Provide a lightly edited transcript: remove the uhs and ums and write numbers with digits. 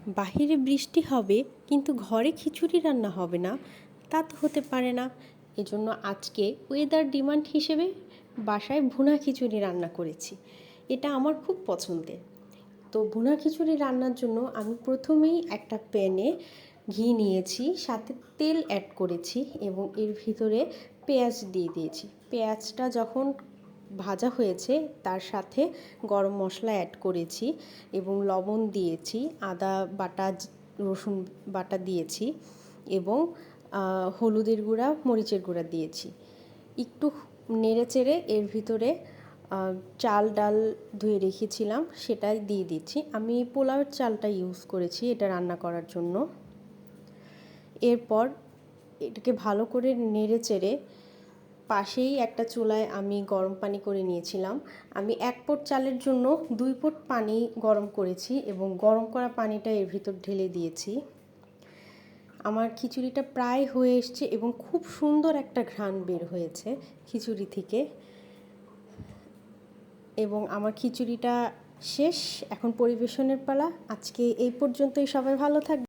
বাহিরে বৃষ্টি হবে কিন্তু ঘরে খিচুড়ি রান্না হবে না, তা তো হতে পারে না। এজন্য আজকে ওয়েদার ডিমান্ড হিসেবে বাসায় ভুনা খিচুড়ি রান্না করেছি। এটা আমার খুব পছন্দের। তো ভুনা খিচুড়ি রান্নার জন্য আমি প্রথমেই একটা প্যানে ঘি নিয়েছি, সাথে তেল অ্যাড করেছি এবং এর ভিতরে পেঁয়াজ দিয়ে দিয়েছি। পেঁয়াজটা যখন ভাজা হয়েছে তার সাথে গরম মশলা অ্যাড করেছি এবং লবণ দিয়েছি, আদা বাটা, রসুন বাটা দিয়েছি এবং হলুদের গুঁড়া, মরিচের গুঁড়া দিয়েছি। একটু নেড়ে চেড়ে এর ভিতরে চাল ডাল ধুয়ে রেখেছিলাম সেটাই দিয়ে দিচ্ছি। আমি পোলাওয়ের চালটা ইউজ করেছি এটা রান্না করার জন্য। এরপর এটাকে ভালো করে নেড়ে চেড়ে পাশেই একটা চুলায় আমি গরম পানি করে নিয়েছিলাম। আমি 1 পট চালের জন্য 2 পট পানি গরম করেছি এবং গরম করা পানিটা এর ভিতর ঢেলে দিয়েছি। আমার খিচুড়িটা প্রায় হয়ে এসছে এবং খুব সুন্দর একটা ঘ্রাণ বের হয়েছে খিচুড়ি থেকে। এবং আমার খিচুড়িটা শেষ, এখন পরিবেশনের পালা। আজকে এই পর্যন্তই, সবাই ভালো থাকবে।